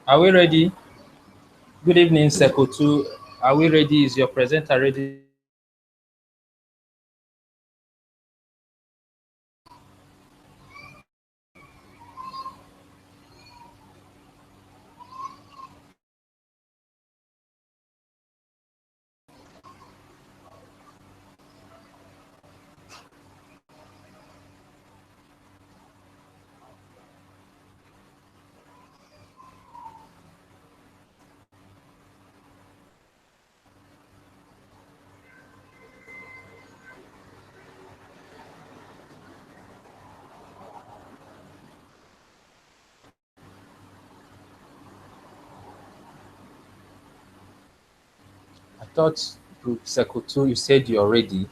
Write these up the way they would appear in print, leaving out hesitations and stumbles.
Are we ready? Good evening, Circle 2. Are we ready? Is your presenter ready? I thought Group Circle 2, you said you're ready.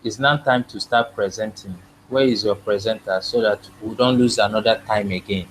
It's now time to start presenting. Where is your presenter so that we don't lose another time again?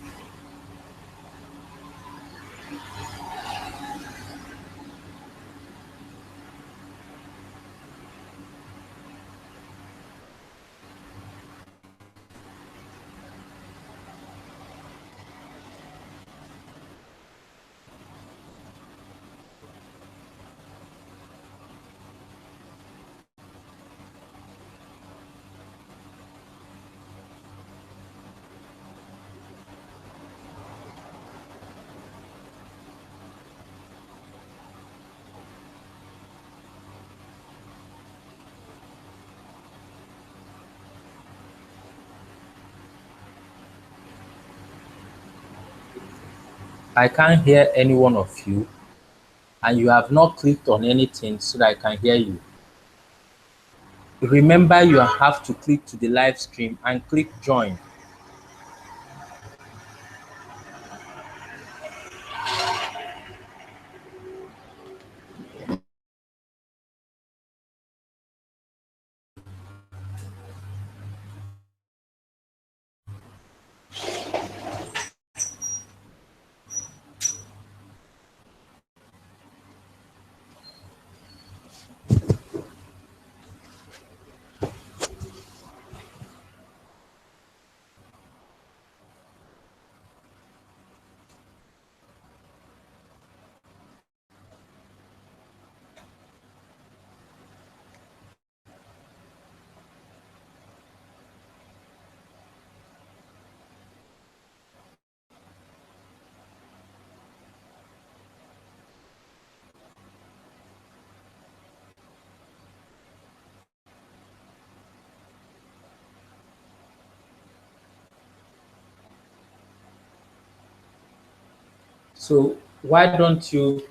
I can't hear any one of you, and you have not clicked on anything so that I can hear you. Remember, you have to click to the live stream and click join. So why don't you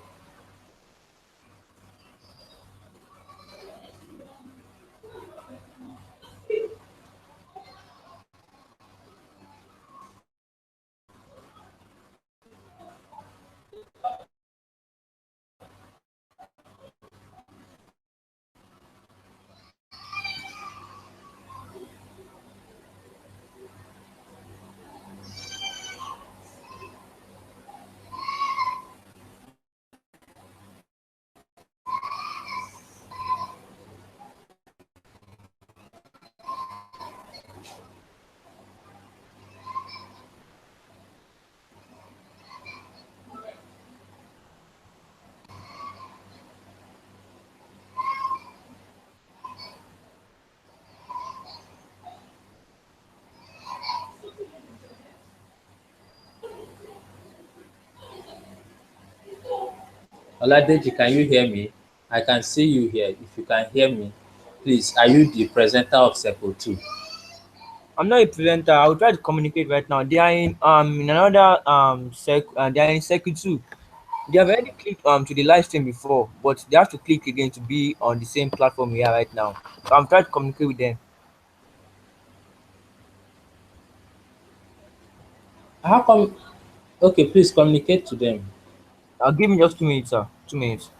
Oladeji, can you hear me? I can see you here. If you can hear me, please, are you the presenter of Circle 2? I'm not a presenter. I'll try to communicate right now. They are in another they are in circle two. They have already clicked to the live stream before, but they have to click again to be on the same platform we are right now. So I'm trying to communicate with them. How come? Okay, please communicate to them. I'll give me just 2 minutes, sir. 2 minutes.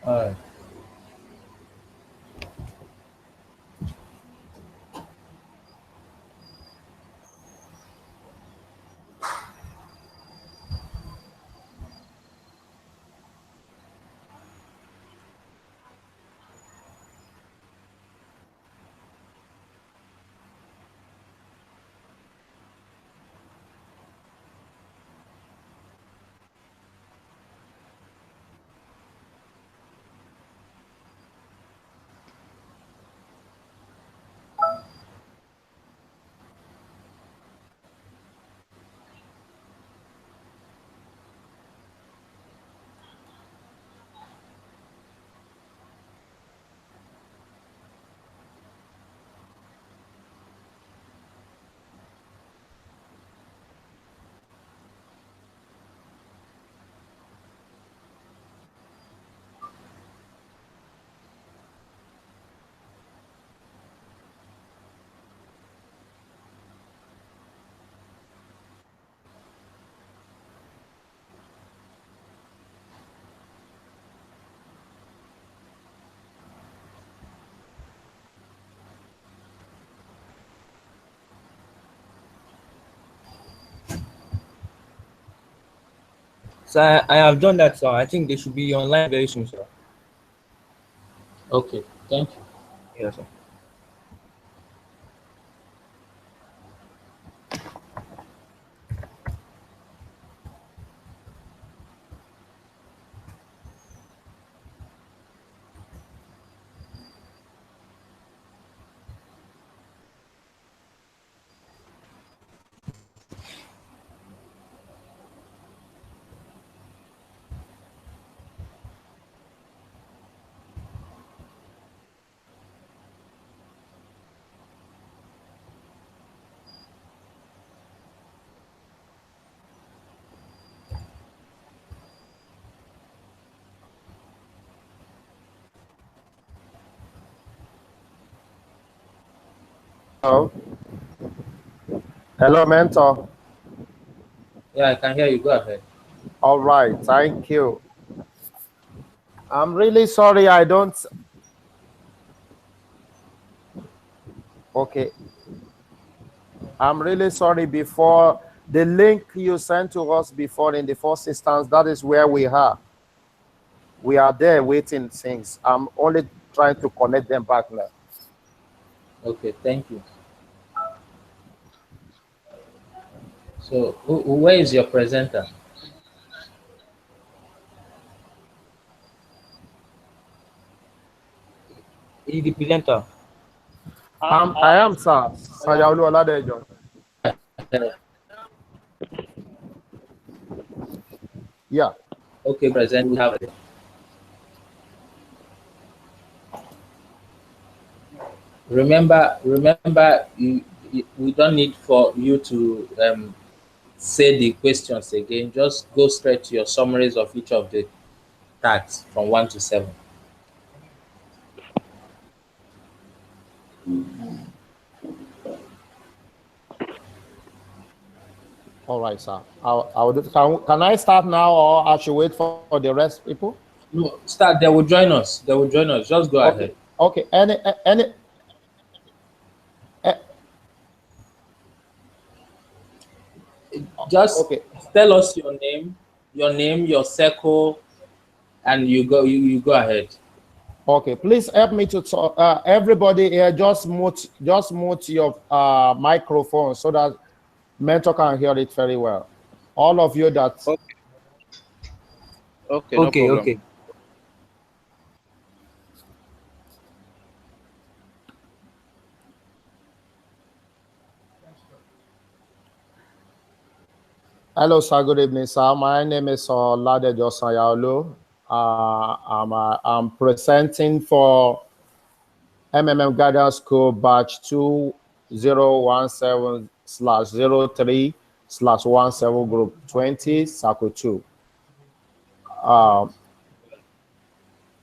All right. So I have done that, sir. I think they should be online very soon, sir. Okay, thank you. Yes, sir. Hello, hello, mentor. Yeah, I can hear you. Go ahead. All right, thank you. I'm really sorry I don't. Okay, I'm really sorry. Before the link you sent to us before in the first instance, that is where we are. We are there waiting things. I'm only trying to connect them back now. Okay, thank you. So, where is your presenter? He's the presenter. I am sir. Sayaolu Oladejo. Yeah. Okay, present. We have it. Remember, we don't need for you to say the questions again. Just go straight to your summaries of each of the tasks from 1 to 7. All right, sir. Can I start now, or I should wait for the rest people? No, start. They will join us. They will join us. Just go Okay. ahead. Okay. Eh, Just okay. tell us your name, your circle, and you go ahead. Okay, please help me to talk. Everybody here, just mute your microphone so that mentor can hear it very well. All of you that. Okay, okay, no Okay, problem. okay. Hello, sir. Good evening, sir. My name is Ladejo Sanyaolu. I'm presenting for MMM Guidance School batch 2017/03/17 group 20 circle 2.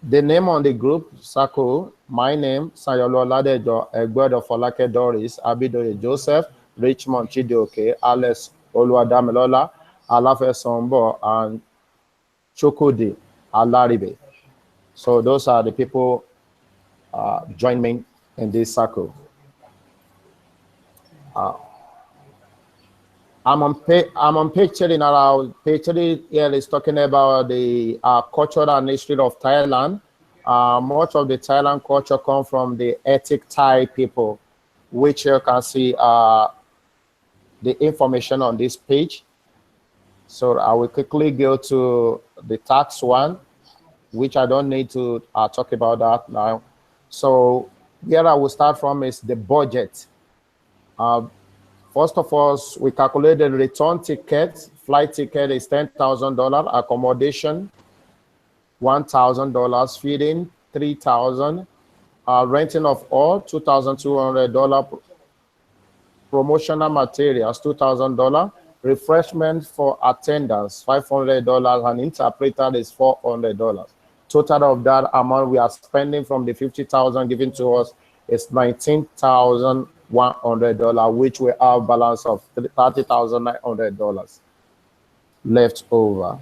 The name on the group circle, my name, Sayolo Ladejo, Egbedo Folake Doris, Abidoye Joseph, Richmond Chidoke, Alex Oluwadamilola, Alafe Sombo, and Chukudi Alaribe. So those are the people join me in this circle. I'm on page 3 now. Page 3 here is talking about the culture and history of Thailand. Much of the Thailand culture comes from the ethnic Thai people, which you can see the information on this page. So I will quickly go to the tax one, which I don't need to talk about that now. So here I will start from is the budget. First of all, we calculated return ticket. Flight ticket is $10,000. Accommodation, $1,000. Feeding, $3,000. Renting of all, $2,200. Promotional materials, $2,000. Refreshment for attendance, $500. And interpreter is $400. Total of that amount we are spending from the $50,000 given to us is $19,100, which we have balance of $30,900 left over.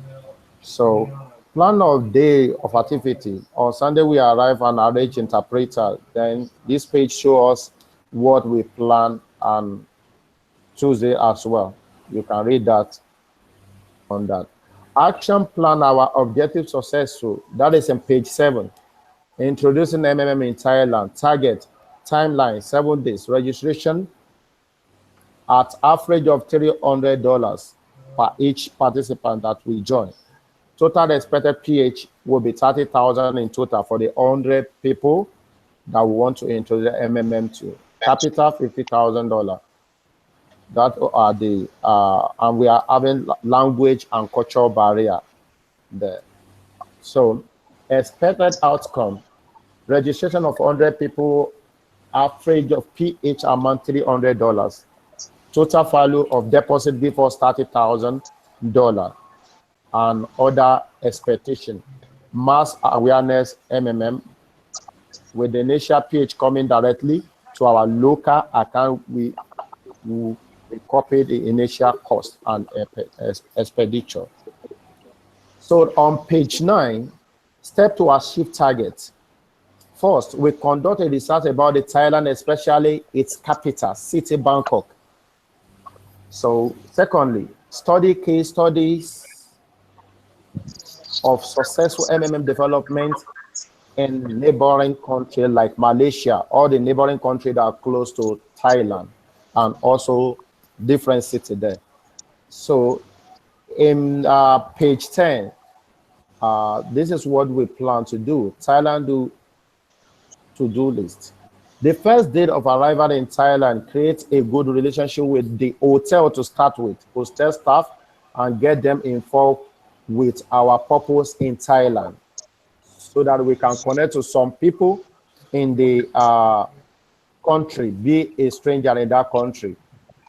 So plan of day of activity. On Sunday we arrive and arrange interpreter. Then this page shows us what we plan, and Tuesday as well. You can read that on that. Action plan, our objective successful. That is in page 7. Introducing MMM in Thailand. Target, timeline, 7 days. Registration at average of $300 per each participant that we join. Total expected PH will be 30,000 in total for the 100 people that we want to introduce MMM to. Capital, $50,000. That are the and we are having language and cultural barrier there. So expected outcome: registration of 100 people, average of PH amount $300. Total value of deposit before $30,000, and other expectation. Mass awareness MMM with the initial PH coming directly to our local account. We copy the initial cost and expenditure. So on page 9, step to achieve target. First, we conduct a research about the Thailand, especially its capital, city Bangkok. So secondly, study case studies of successful MMM development in neighboring countries like Malaysia, or the neighboring countries that are close to Thailand, and also different cities there. So in page 10, this is what we plan to do. Thailand to-do list. The first date of arrival in Thailand, create a good relationship with the hotel to start with, hostel staff, and get them involved with our purpose in Thailand, so that we can connect to some people in the country, be a stranger in that country.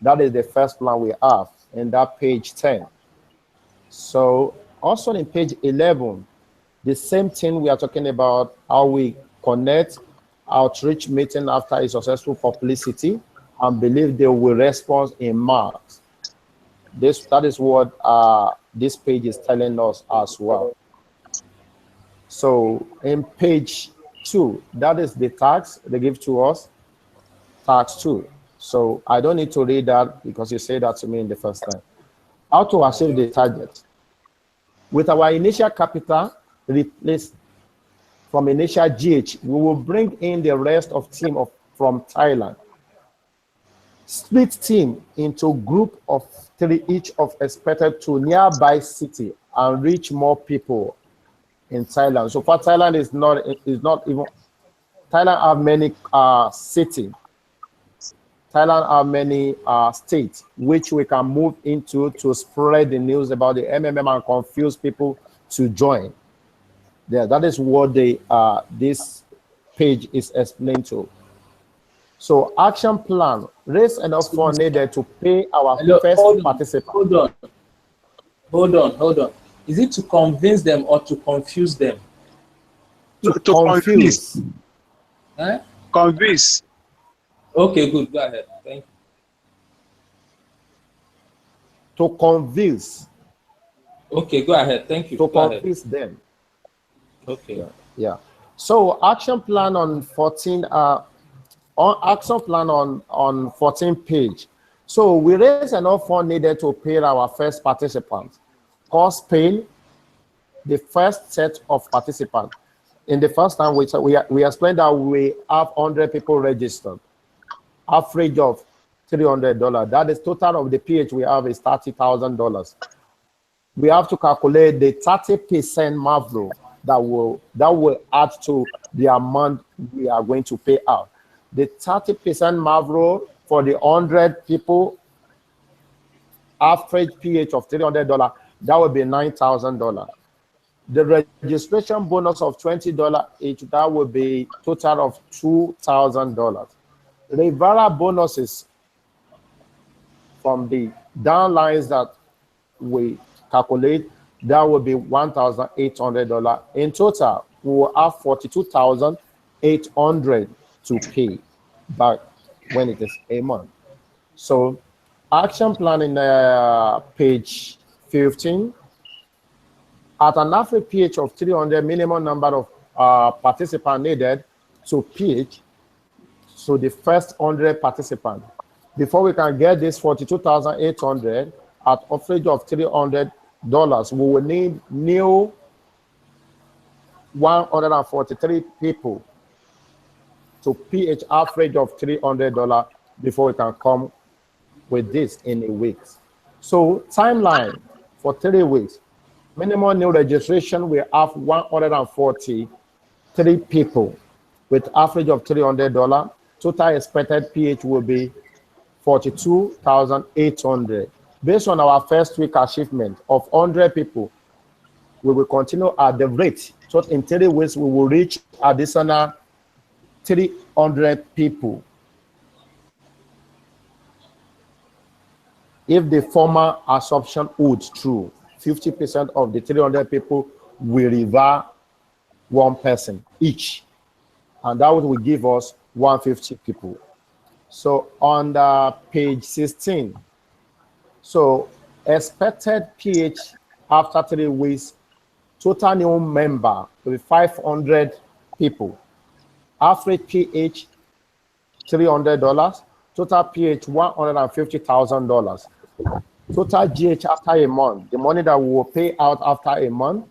That is the first plan we have in that page 10. So also in page 11, the same thing we are talking about, how we connect outreach meeting after a successful publicity, and believe they will respond in March. That is what this page is telling us as well. So in page 2, that is the tax they give to us, tax 2. So I don't need to read that because you said that to me in the first time. How to achieve the target? With our initial capital replaced from initial GH, we will bring in the rest of team from Thailand. Split team into group of 3 each of expected to nearby city and reach more people in Thailand. So far, Thailand is not even. Thailand have many cities. Thailand have many states which we can move into to spread the news about the MMM and confuse people to join. Yeah, that is what this page is explained to. So action plan, raise enough funds needed to pay our Hello, first hold on, participant. hold on. Is it to convince them or to confuse them? To To convince. confuse. Eh? Convince. Okay, good. Go ahead. Thank you. To convince. Okay, go ahead. Thank you. To Go ahead. convince them. Okay. Yeah. So action plan on 14 on action plan on 14 page. So we raise enough fund needed to pay our first participant. Cost paying the first set of participants. In the first time we explained that we have 100 people registered. Average of $300. That is total of the PH we have is $30,000. We have to calculate the 30% MAVRO that will add to the amount we are going to pay out. The 30% MAVRO for the 100 people, average PH of $300, that would be $9,000. The registration bonus of $20 each, that would be total of $2,000. Referral bonuses from the downlines that we calculate, that would be $1,800. In total, we will have $42,800 to pay back when it is a month. So action plan in page 15. At an average PH of 300, minimum number of participants needed to PH, so the first 100 participants. Before we can get this 42,800 at average of $300, we will need new 143 people to PH average of $300 before we can come with this in a week. So timeline for 3 weeks. Minimum new registration, we have 143 people with average of $300. Total expected PH will be 42,800. Based on our first week achievement of 100 people, we will continue at the rate. So in 3 weeks, we will reach additional 300 people. If the former assumption holds true, 50% of the 300 people will refer one person each. And that will give us 150 people. So on the page 16, so expected PH after 3 weeks, total new member will be 500 people. Average PH, $300. Total PH, $150,000. Total GH after a month, the money that we will pay out after a month,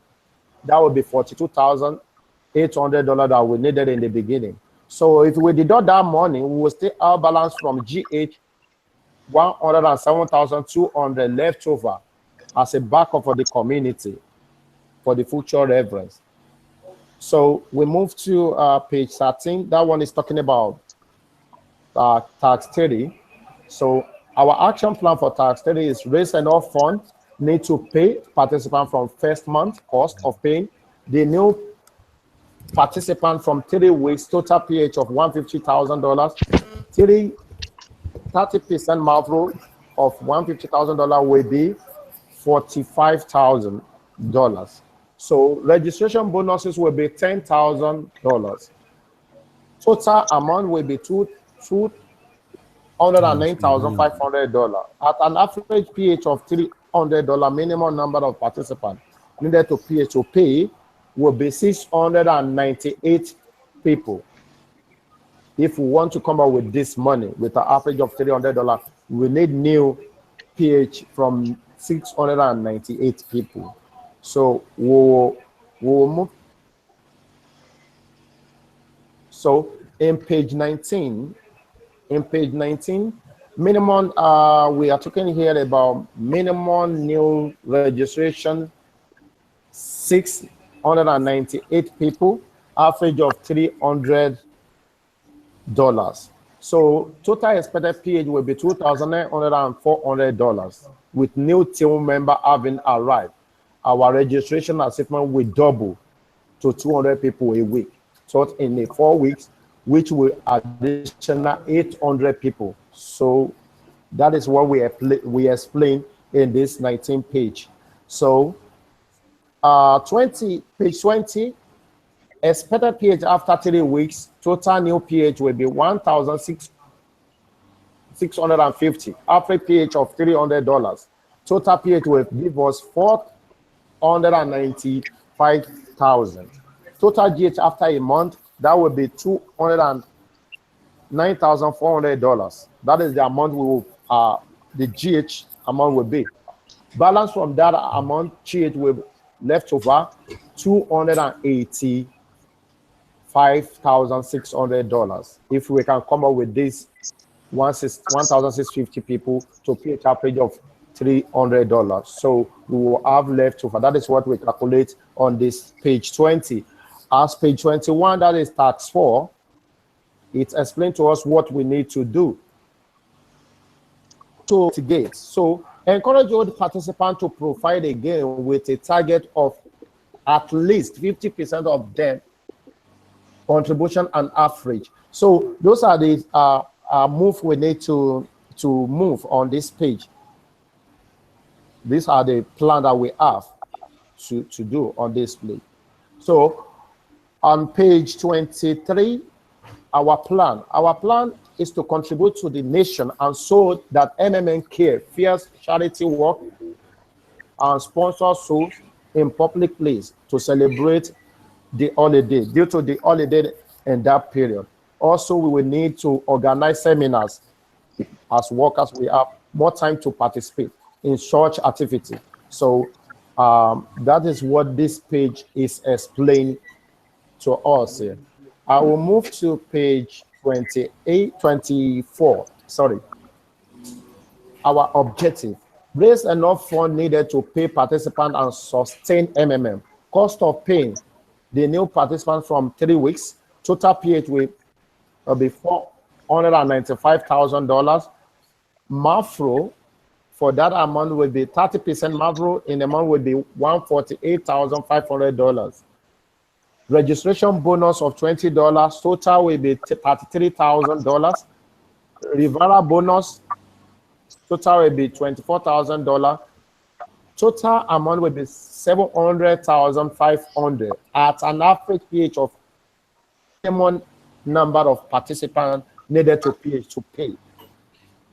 that will be $42,800 that we needed in the beginning. So if we deduct that money, we will still have balance from GH 107,200 left over as a backup for the community for the future reference. So we move to page 13. That one is talking about tax 30. So our action plan for tax 30 is raise enough funds need to pay participant from first month cost of paying the new participant from 3 weeks, total PH of $150,000. 30% MAVRO of $150,000 will be $45,000. So registration bonuses will be $10,000. Total amount will be $209,500. At an average PH of $300, minimum number of participants needed to PH to pay will be 698 people. If we want to come up with this money with an average of $300, we need new PH from 698 people. So we'll move. So in page 19, minimum, we are talking here about minimum new registration, 698 people, average of $300. So total expected PH will be $2,900 and $400 with new team member having arrived. Our registration achievement will double to 200 people a week, taught in a 4 weeks, which will additional 800 people. So that is what we explain in this 19th page. So page 20, expected pH after 3 weeks, total new pH will be 1,650, average pH of $300. Total pH will give us 495,000. Total GH after a month, that will be $209,400. That is the amount we will, the GH amount will be. Balance from that amount, GH will left over $285,600. If we can come up with this 1,650 people to pay a average of $300. So we will have left over. That is what we calculate on this page 20. As page 21, that is tax 4, it explains to us what we need to do to mitigate. So encourage all the participants to provide a game with a target of at least 50% of them contribution and average. So those are the move we need to move on this page. These are the plan that we have to do on this page. So on page 23, our plan is to contribute to the nation, and so that MMM Care fierce charity work and sponsor souls in public place to celebrate the holiday due to the holiday in that period. Also, we will need to organize seminars. As workers, we have more time to participate in church activity. So that is what this page is explaining to us here. I will move to page 24. Sorry. Our objective: raise enough fund needed to pay participants and sustain MMM. Cost of paying the new participants from 3 weeks. Total pH will be $495,000. Mafro, for that amount will be 30%. Mafro in the amount will be $148,500. Registration bonus of $20. Total will be $33,000. Rivera bonus, total will be $24,000. Total amount will be $700,500 at an average pH of minimum number of participants needed to pay.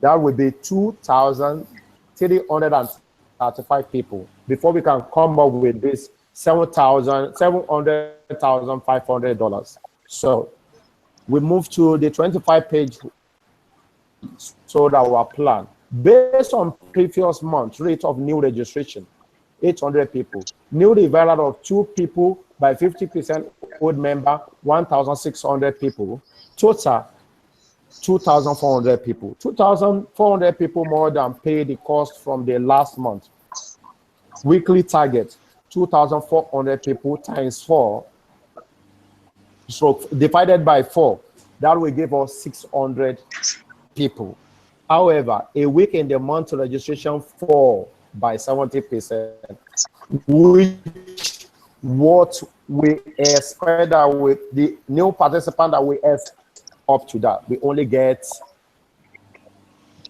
That will be 2,335 people before we can come up with this $700,500. So we move to the 25 page. So that our plan, based on previous month rate of new registration, 800 people. New referral of 2 people by 50% old member, 1,600 people. Total, 2,400 people. 2,400 people more than pay the cost from the last month. Weekly target, 2,400 people times 4. So divided by 4, that will give us 600 people. However, a week in the month registration fall by 70%, which what we expect that with the new participant that we have up to that, we only get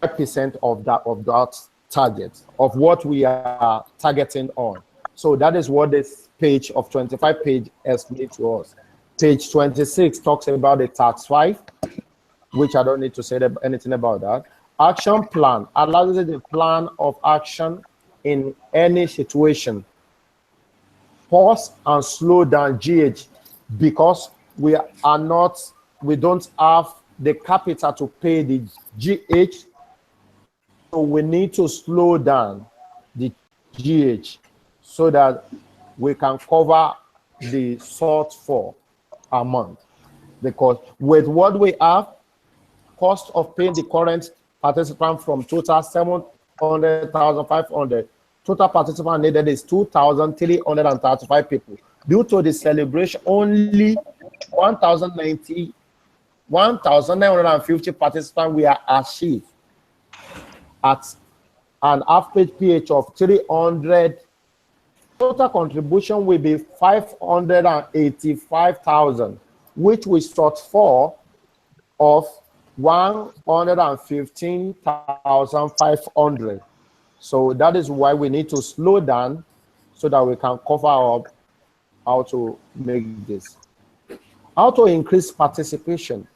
5% of that target of what we are targeting on. So that is what this page of 25 page explains to us. Page 26 talks about the tax 5, which I don't need to say anything about that. Action plan allows the plan of action in any situation. Pause and slow down GH because we don't have the capital to pay the GH. So we need to slow down the GH so that we can cover the shortfall amount. Because with what we have, cost of paying the current participant from total 700,500, total participant needed is 2,335 people. Due to the celebration, only 1,950 participants we are achieved at an average pH of $300 total contribution will be 585,000, which we sought for of 115,500. So that is why we need to slow down so that we can cover up how to make this. How to increase participation.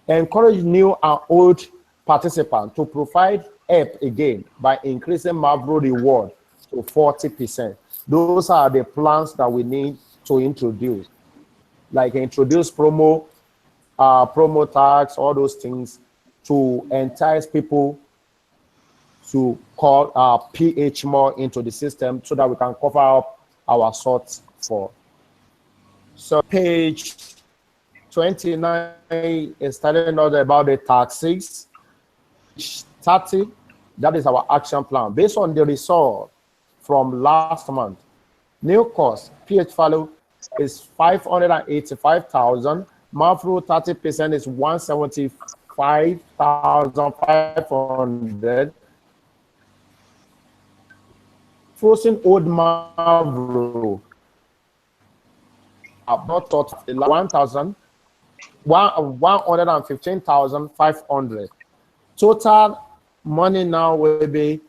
Encourage new and old participants to provide help again by increasing Mavro reward to 40%. Those are the plans that we need to introduce. Like introduce promo tax, all those things to entice people to call PH more into the system so that we can cover up our sorts for. So page 29 is telling us about the taxes. 30, that is our action plan. Based on the result from last month, new cost, PH value is 585,000. Mavro 30% is 175,500. Frozen old Mavro, about 115,500. Total money now will be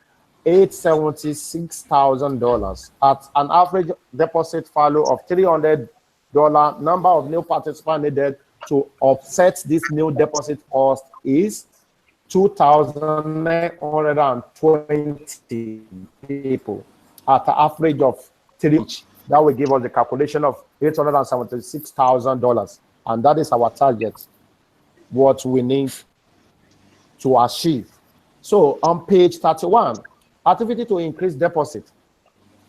$876,000 at an average deposit value of $300. Number of new participants needed to offset this new deposit cost is 2,920 people at an average of 3 each. That will give us the calculation of $876,000, and that is our target, what we need to achieve. So on page 31, activity to increase deposit.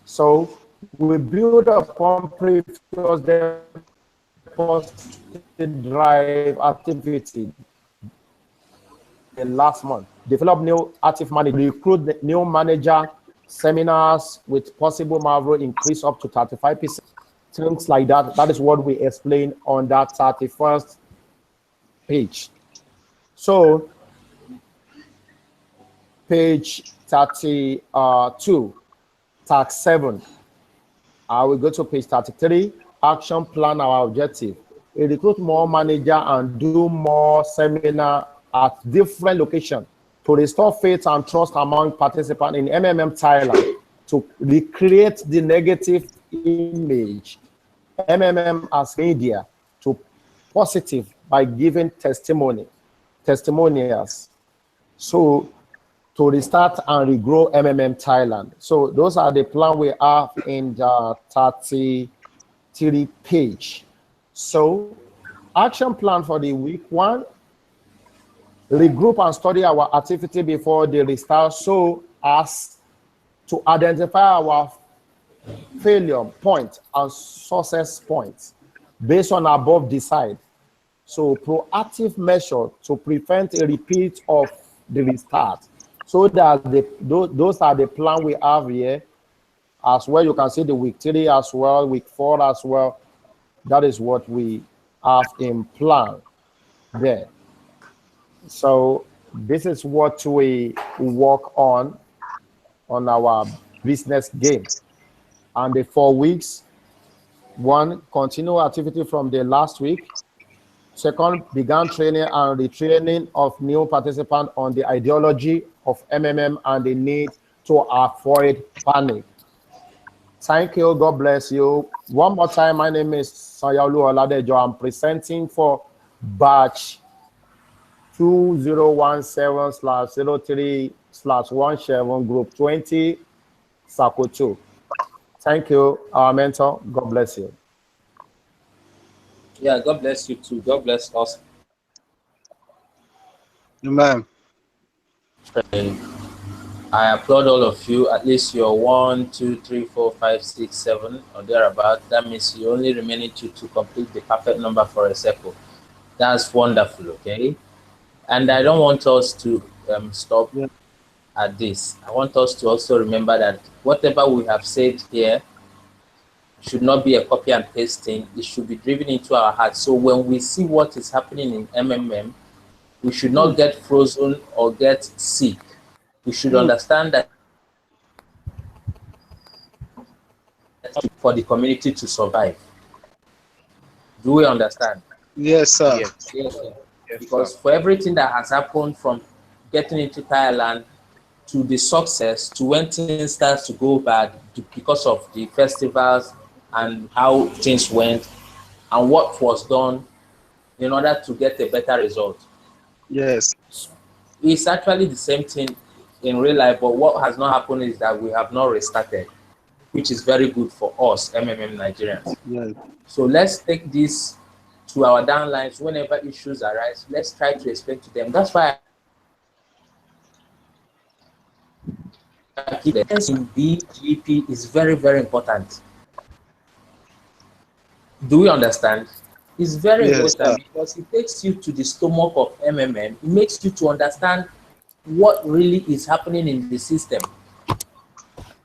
So we build upon previous deposit drive activity in last month. Develop new active manager, recruit the new manager, seminars with possible Mavro increase up to 35%. Things like that. That is what we explain on that 31st page. So page 32, tax 7. I will go to page 33, action plan, our objective. We recruit more manager and do more seminar at different locations to restore faith and trust among participants in MMM Thailand, to recreate the negative image MMM as media to positive by giving testimonials. So to restart and regrow MMM Thailand. So those are the plan we have in the 33 page. So action plan for the week 1, regroup and study our activity before the restart so as to identify our failure point and success points based on above decide. So proactive measure to prevent a repeat of the restart. So that those are the plan we have here as well. You can see the week 3 as well, week 4 as well. That is what we have in plan there. So this is what we work on our business game. And the 4 weeks, 1, continue activity from the last week. 2nd, began training and retraining of new participants on the ideology of MMM and the need to avoid panic. Thank you. God bless you. One more time, my name is Sanyaolu Oladejo. I'm presenting for batch 2017/03/17 group 20, Circle 2. Thank you, our mentor. God bless you. Yeah, God bless you too. God bless us. Amen. I applaud all of you. At least you're 1, 2, 3, 4, 5, 6, 7 or thereabout. That means you only remaining to complete the perfect number for a circle. That's wonderful, okay? And I don't want us to stop at this. I want us to also remember that whatever we have said here should not be a copy and paste thing. It should be driven into our hearts. So when we see what is happening in MMM, we should not get frozen or get sick. We should understand that for the community to survive. Do we understand? Yes, sir. Yes. Yes, sir. Yes, Because sir. for everything that has happened from getting into Thailand to the success to when things start to go bad because of the festivals and how things went and what was done in order to get a better result. Yes. It's actually the same thing in real life, but what has not happened is that we have not restarted, which is very good for us, MMM Nigerians. Yes. So let's take this to our downlines whenever issues arise. Let's try to explain to them. That's why the difference in BGP is very, very important. Do we understand? It's very Yes, sir. important because it takes you to the stomach of MMM. It makes you to understand what really is happening in the system.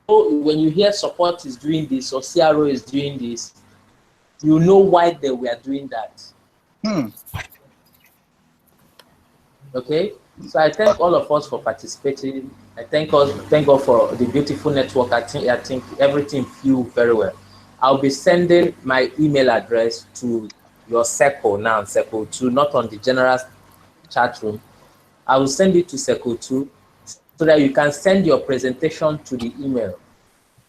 So when you hear support is doing this or CRO is doing this, you know why they were doing that. Hmm. Okay, so I thank all of us for participating. I thank God for the beautiful network. I think everything flew very well. I'll be sending my email address to your Seco now, Seco 2, not on the general chat room. I will send it to Seco 2 so that you can send your presentation to the email.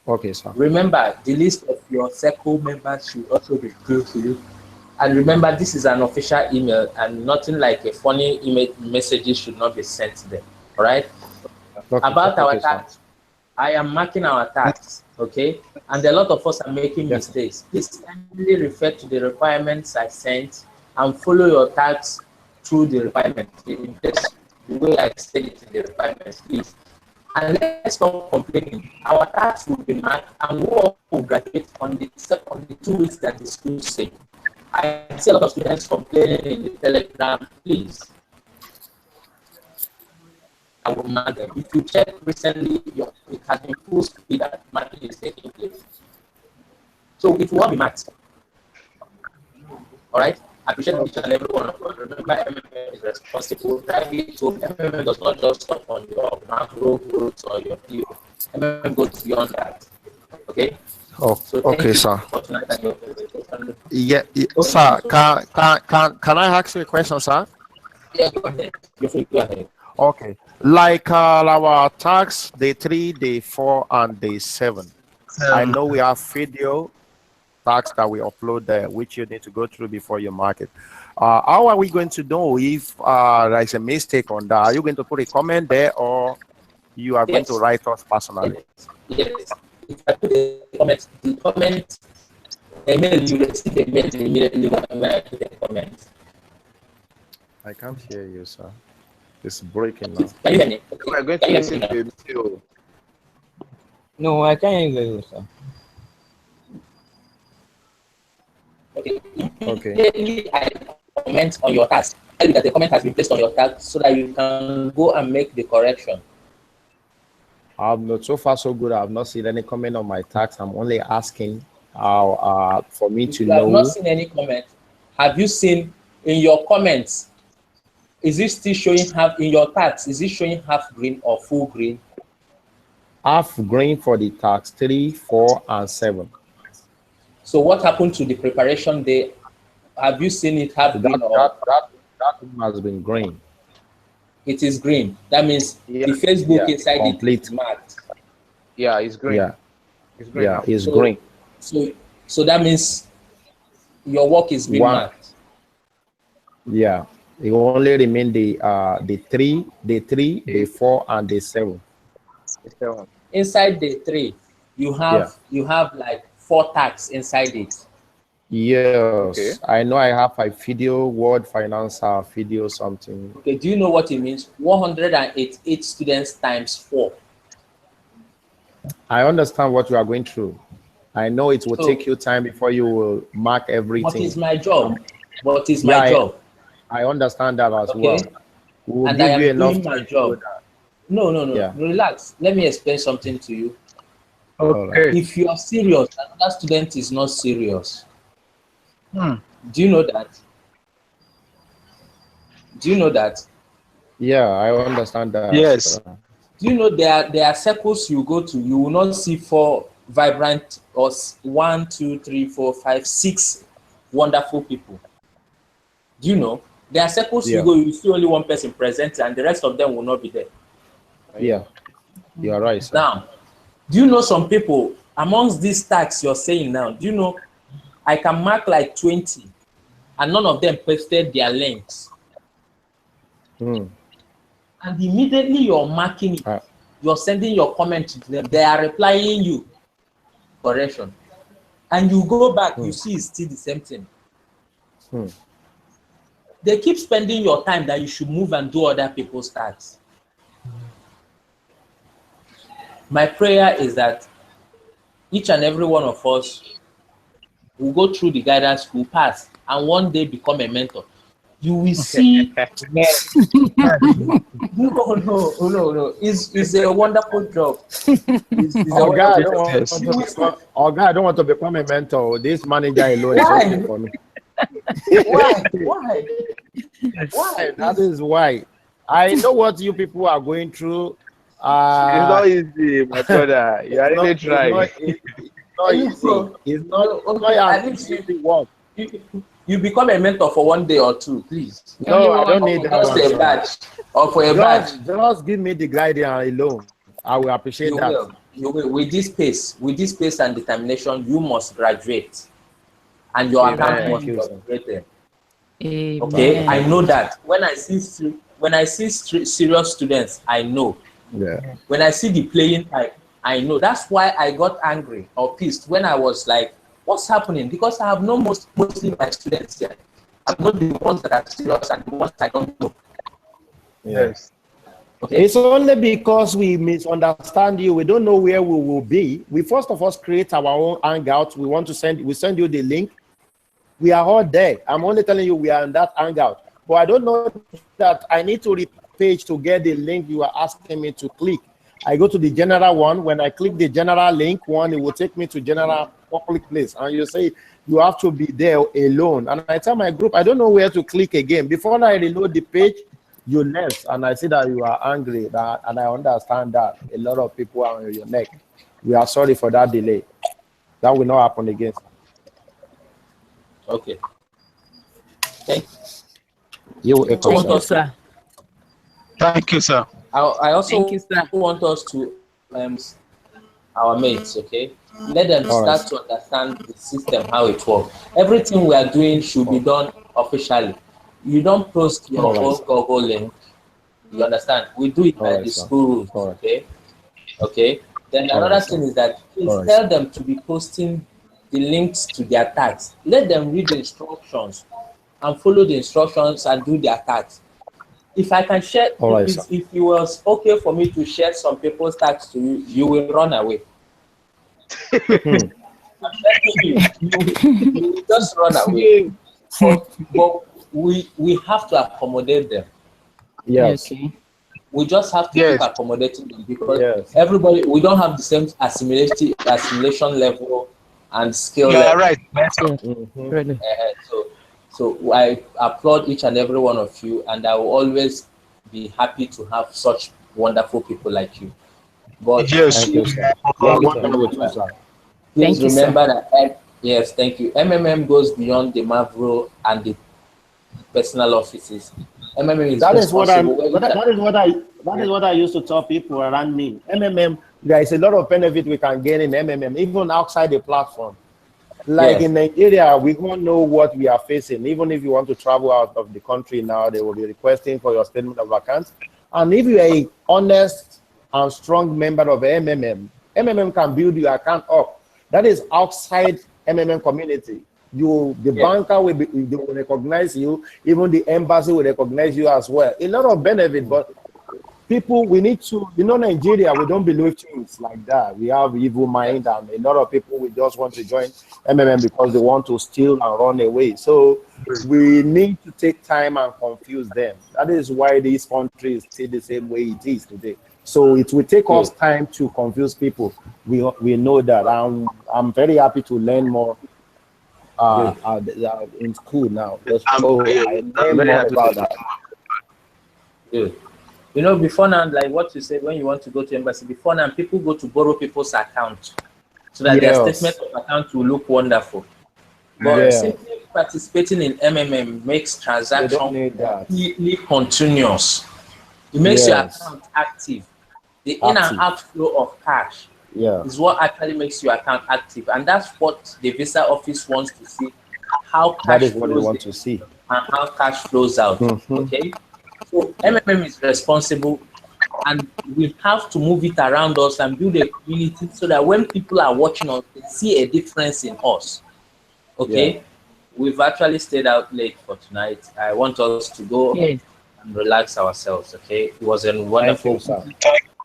Okay, sir. Remember, the list of your Seco members should also be clear to you. And remember, this is an official email and nothing like a funny email messages should not be sent to them. All right? Okay, About our okay, sir. tax, I am marking our tax, okay? And a lot of us are making Yes. mistakes. Please kindly refer to the requirements I sent and follow your tax through the requirements. In this, the way I said it in the requirements, please. And let's stop complaining. Our tax will be marked and we will graduate on the 2 weeks that the school say. I see a lot of students complaining in the Telegram, please. I will mark them. If you check recently, it has been full speed that marking is taking place. So it will all be marked. All right? I appreciate each and every one of us. Remember, MMM is responsible. So MMM does not just stop on your macro growth or your PO. MMM goes beyond that. Okay? Oh, So thank okay, you sir. for tonight and your presentation. Yeah, Okay, sir. so- Can I ask you a question, sir? Yeah, go ahead. You're free, go ahead. Okay. Like our tax, day 3, day 4, and day 7. I know we have video tax that we upload there, which you need to go through before you mark it. How are we going to know if there's a mistake on that? Are you going to put a comment there, or you are going to Yes. write us personally? Yes. If I put the comment, email, you receive the mail immediately when I put the comment. I can't hear you, sir. It's breaking now. Can you hear me? We are going to Can you listen hear me to now? a video. No, I can't hear you, sir. Okay. Okay. Immediately I comment on your task. Tell you that the comment has been placed on your task so that you can go and make the correction. I'm not so far so good. I've not seen any comment on my tax. I'm only asking how for me If to you have not know. seen any comment, have you seen in your comments? Is it still showing half in your tax? Is it showing half green or full green? Half green for the tax 3, 4, and 7. So what happened to the preparation day? Have you seen it half That green or that one has been green. it is green? That means Yeah. the Facebook Yeah, inside it complete. is marked. Yeah, it's green. Yeah, It's green yeah, now. it's So- green. So that means your work is being One. marked. Yeah, it only remain the 3, the 3, the 4, and the 7. It's that one. Inside the 3, you have like 4 tags inside it. Yes, Okay. I know. I have a video, word finance, video something. Okay, do you know what it means? 188 students times 4. I understand what you are going through. I know it will So- take you time before you will mark What everything. is my job? What is Yeah, my job? I understand that as Okay. well. We will And I give am you enough doing my time to do job. that. No. Yeah. Relax. Let me explain something to you. Okay. If you are serious, another student is not serious. Hmm. Do you know that? Do you know that? Yeah, I understand that. Yes. Do you know there are circles you go to, you will not see 4 vibrant, or 1, 2, 3, 4, 5, 6 wonderful people. Do you know? There are circles Yeah. you go, you see only one person present, and the rest of them will not be there. Yeah, you are right, sir. Now, do you know some people amongst these tags you're saying now? Do you know I can mark like 20, and none of them posted their links, Mm. and immediately you're marking it, you're sending your comment to them, they are replying you correction, and you go back, you see it's still the same thing. They keep spending your time that you should move and do other people's tasks. My prayer is that each and every one of us will go through the guidance, will pass, and one day become a mentor. You will see. No. It's a wonderful job. I don't want to become a mentor. This manager alone is okay for me. Why? That is why. I know what you people are going through. It's not easy, my brother. You are really trying. It's not easy. It's not easy work. You become a mentor for 1 day or 2, please. No, I don't need that. Just a badge or for a badge. Just give me the guidance alone. I will appreciate that. You will. With this pace and determination, you must graduate, and your account must be upgraded. Okay, I know that. When I see serious students, I know. Yeah. When I see the playing type, I know. That's why I got angry or pissed when I was like, what's happening? Because I have known mostly my students here. I've known the ones that are serious and the ones I don't know. Yes. Okay. It's only because we misunderstand you. We don't know where we will be. We first of all create our own hangout. We send you the link. We are all there. I'm only telling you we are in that hangout. But I don't know that I need to page to get the link you are asking me to click. I go to the general one. When I click the general link one, it will take me to general public place. And you say you have to be there alone. And I tell my group, I don't know where to click again. Before I reload the page, you left. And I see that you are angry. And I understand that. A lot of people are on your neck. We are sorry for that delay. That will not happen again. Okay. Thank you. Thank you, sir. Thank you, sir. I also want us to our mates, okay? Let them start to understand the system, how it works. Everything we are doing should be done officially. You don't post your own Google link. You understand? We do it by the school rules, okay? Okay. Then another thing is that please tell them to be posting the links to their tags. Let them read the instructions and follow the instructions and do their tags. If I can share, if it was okay for me to share some people's tags to you, you will run away. You will just run away. But we have to accommodate them. Yes. We just have to keep accommodating them because everybody, we don't have the same assimilation level and skill level. Right. So I applaud each and every one of you, and I will always be happy to have such wonderful people like you. But yes, please remember that thank you. MMM goes beyond the Mavro and the personal offices. MMM is that is what I used to tell people around me. MMM, there is a lot of benefit we can gain in MMM, even outside the platform. Like in Nigeria, we won't know what we are facing. Even if you want to travel out of the country now, they will be requesting for your statement of accounts. And if you are an honest and strong member of MMM, MMM can build your account up. That is outside MMM community. The banker will recognize you. Even the embassy will recognize you as well. A lot of benefit, but people, we need to, Nigeria, we don't believe things like that. We have evil mind, and a lot of people will just want to join MMM because they want to steal and run away. So we need to take time and confuse them. That is why this country is still the same way it is today. So it will take us time to confuse people. We know that. I'm very happy to learn more in school now. I learn more about that. Good. Before now, like what you said, when you want to go to embassy, before now, people go to borrow people's account so that their Yes. statement of account will look wonderful. But Yeah. simply participating in MMM makes They transaction don't need that. completely continuous. It makes your Yes. account active. The in and Active. outflow of cash Yeah. is what actually makes your account active, and that's what the visa office wants to see: how That cash is what they flows want in to see. and how cash flows out. Mhm. Okay, so MMM is responsible, and we have to move it around us and build a community so that when people are watching us, they see a difference in us. Okay, Yeah. we've actually stayed out late for tonight. I want us to go Yes. and relax ourselves. Okay, it was a Thank you, wonderful. sir.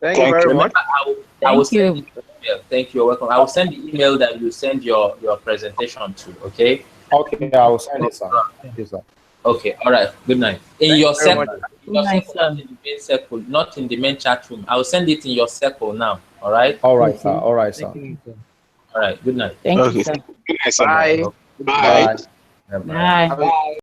Thank you very much. Remember, I will Thank send you. the email. Thank you. You're welcome. I will send the email that you send your presentation to. Okay. Okay, I will send it, sir. Thank you, sir. Okay. All right. Good night. In Thank your you very circle, much. in your Good night, circle, sir. not in the main circle, not in the main chat room. I will send it in your circle now. All right. All right, sir. Okay. All right, sir. Thank you, sir. All right. Good night. Thank you, Okay. sir. Good night, sir. Bye. Okay. Bye. Bye. Bye. Bye.